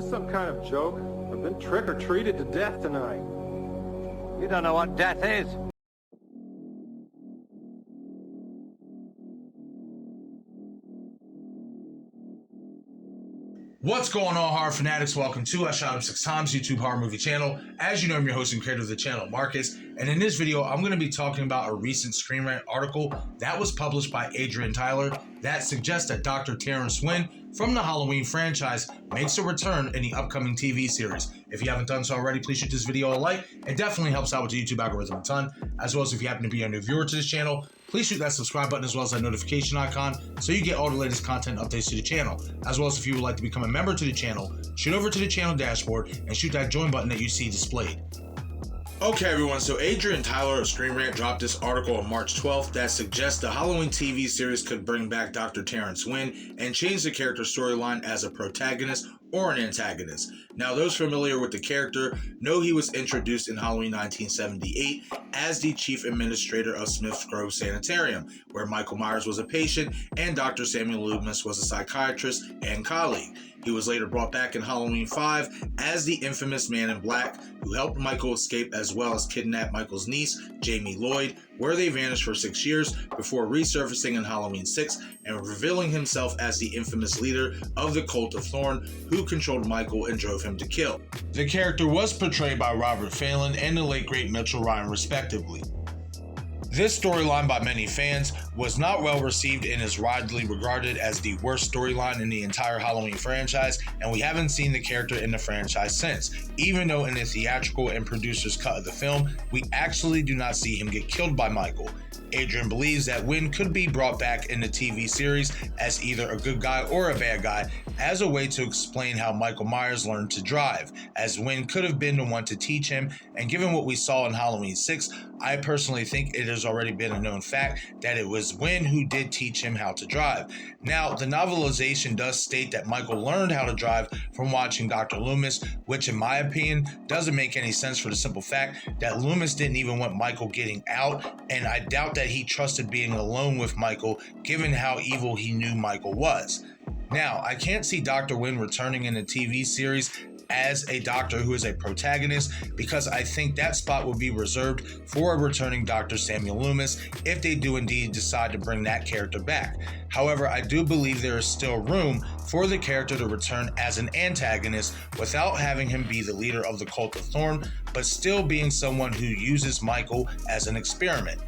this some kind of joke? I've been trick-or-treated to death tonight. You don't know what death is. What's going on, horror fanatics? Welcome to I Shot Him 6 Times YouTube horror movie channel. As you know, I'm your host and creator of the channel, Marcus, and in this video, I'm going to be talking about a recent Screen Rant article that was published by Adrienne Tyler that suggests that Dr. Terrence Wynn from the Halloween franchise makes a return in the upcoming TV series. If you haven't done so already, please shoot this video a like. It definitely helps out with the YouTube algorithm a ton. As well as if you happen to be a new viewer to this channel, please shoot that subscribe button as well as that notification icon so you get all the latest content updates to the channel. As well as if you would like to become a member to the channel, shoot over to the channel dashboard and shoot that join button that you see displayed. Okay everyone, so Adrienne Tyler of Screen Rant dropped this article on March 12th that suggests the Halloween TV series could bring back Dr. Terrence Wynn and change the character storyline as a protagonist or an antagonist. Now, those familiar with the character know he was introduced in Halloween 1978 as the chief administrator of Smith's Grove Sanitarium, where Michael Myers was a patient and Dr. Samuel Loomis was a psychiatrist and colleague. He was later brought back in Halloween 5 as the infamous Man in Black who helped Michael escape as well as kidnap Michael's niece, Jamie Lloyd, where they vanished for 6 years before resurfacing in Halloween 6 and revealing himself as the infamous leader of the Cult of Thorn who controlled Michael and drove him to kill. The character was portrayed by Robert Phelan and the late great Mitchell Ryan respectively. This storyline by many fans was not well received and is widely regarded as the worst storyline in the entire Halloween franchise, and we haven't seen the character in the franchise since, even though in the theatrical and producer's cut of the film, we actually do not see him get killed by Michael. Adrienne believes that Wynn could be brought back in the TV series as either a good guy or a bad guy as a way to explain how Michael Myers learned to drive, as Wynn could have been the one to teach him, and given what we saw in Halloween 6, I personally think it has already been a known fact that it was Wynn who did teach him how to drive. Now, the novelization does state that Michael learned how to drive from watching Dr. Loomis, which in my opinion doesn't make any sense for the simple fact that Loomis didn't even want Michael getting out, and I doubt that he trusted being alone with Michael given how evil he knew Michael was. Now, I can't see Dr. Wynn returning in the TV series as a doctor who is a protagonist because I think that spot would be reserved for a returning Dr. Samuel Loomis if they do indeed decide to bring that character back. However, I do believe there is still room for the character to return as an antagonist without having him be the leader of the Cult of Thorn, but still being someone who uses Michael as an experiment.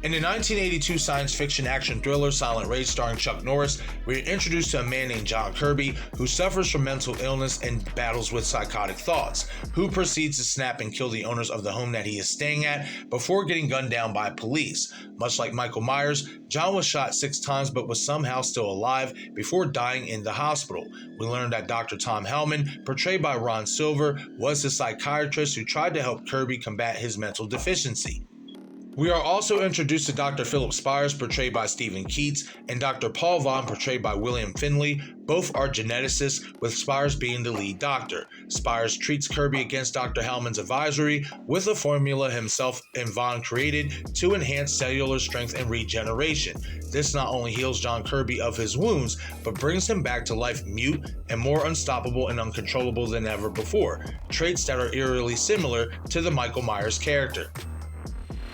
In the 1982 science fiction action thriller Silent Rage starring Chuck Norris, we are introduced to a man named John Kirby who suffers from mental illness and battles with psychotic thoughts, who proceeds to snap and kill the owners of the home that he is staying at before getting gunned down by police. Much like Michael Myers, John was shot 6 times but was somehow still alive before dying in the hospital. We learned that Dr. Tom Hellman, portrayed by Ron Silver, was the psychiatrist who tried to help Kirby combat his mental deficiency. We are also introduced to Dr. Philip Spires, portrayed by Stephen Keats, and Dr. Paul Vaughn, portrayed by William Finley. Both are geneticists, with Spires being the lead doctor. Spires treats Kirby against Dr. Hellman's advisory with a formula himself and Vaughn created to enhance cellular strength and regeneration. This not only heals John Kirby of his wounds, but brings him back to life mute and more unstoppable and uncontrollable than ever before, traits that are eerily similar to the Michael Myers character.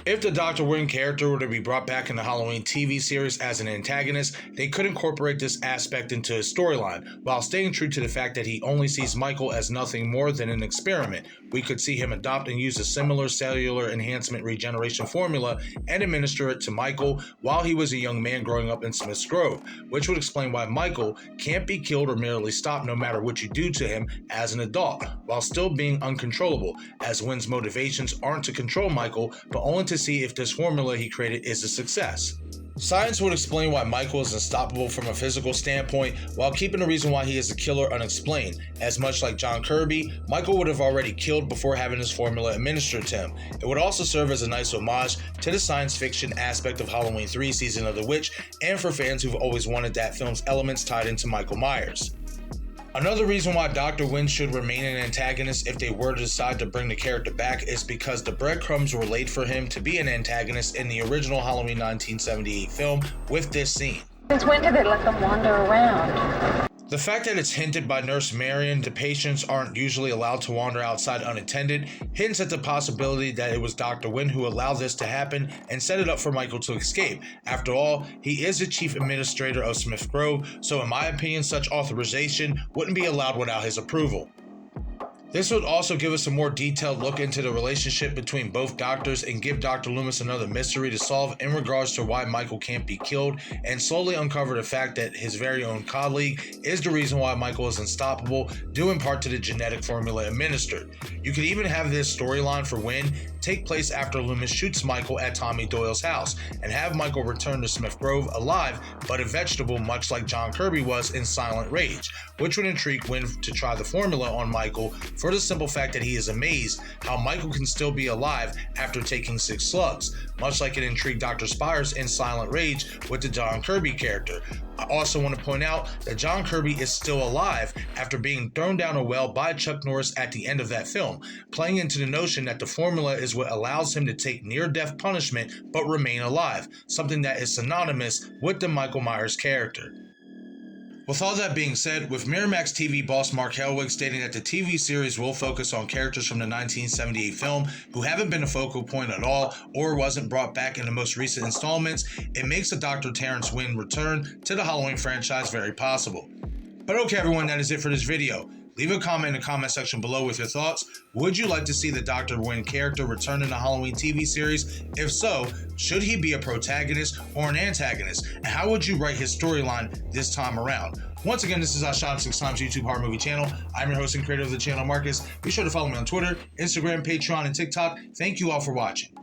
If the Dr. Wynn character were to be brought back in the Halloween TV series as an antagonist, they could incorporate this aspect into his storyline, while staying true to the fact that he only sees Michael as nothing more than an experiment. We could see him adopt and use a similar cellular enhancement regeneration formula and administer it to Michael while he was a young man growing up in Smith's Grove, which would explain why Michael can't be killed or merely stopped no matter what you do to him as an adult, while still being uncontrollable, as Wynn's motivations aren't to control Michael, but only to see if this formula he created is a success. Science would explain why Michael is unstoppable from a physical standpoint, while keeping the reason why he is a killer unexplained, as much like John Kirby, Michael would have already killed before having his formula administered to him. It would also serve as a nice homage to the science fiction aspect of Halloween 3 Season of the Witch, and for fans who've always wanted that film's elements tied into Michael Myers. Another reason why Dr. Wynn should remain an antagonist if they were to decide to bring the character back is because the breadcrumbs were laid for him to be an antagonist in the original Halloween 1978 film with this scene. Since when did they let them wander around? The fact that it's hinted by Nurse Marion the patients aren't usually allowed to wander outside unattended hints at the possibility that it was Dr. Wynn who allowed this to happen and set it up for Michael to escape. After all, he is the chief administrator of Smith Grove, so in my opinion, such authorization wouldn't be allowed without his approval. This would also give us a more detailed look into the relationship between both doctors and give Dr. Loomis another mystery to solve in regards to why Michael can't be killed, and slowly uncover the fact that his very own colleague is the reason why Michael is unstoppable, due in part to the genetic formula administered. You could even have this storyline for Wynn take place after Loomis shoots Michael at Tommy Doyle's house, and have Michael return to Smith Grove alive but a vegetable, much like John Kirby was in Silent Rage, which would intrigue Wynn to try the formula on Michael for the simple fact that he is amazed how Michael can still be alive after taking 6 slugs, much like it intrigued Dr. Spires in Silent Rage with the John Kirby character. I also want to point out that John Kirby is still alive after being thrown down a well by Chuck Norris at the end of that film, playing into the notion that the formula is what allows him to take near-death punishment but remain alive, something that is synonymous with the Michael Myers character. With all that being said, with Miramax TV boss Mark Helwig stating that the TV series will focus on characters from the 1978 film who haven't been a focal point at all or wasn't brought back in the most recent installments, it makes the Dr. Terrence Wynn return to the Halloween franchise very possible. But okay everyone, that is it for this video. Leave a comment in the comment section below with your thoughts. Would you like to see the Dr. Wynn character return in the Halloween TV series? If so, should he be a protagonist or an antagonist? And how would you write his storyline this time around? Once again, this is I Shot Him 6 Times YouTube horror movie channel. I'm your host and creator of the channel, Marcus. Be sure to follow me on Twitter, Instagram, Patreon, and TikTok. Thank you all for watching.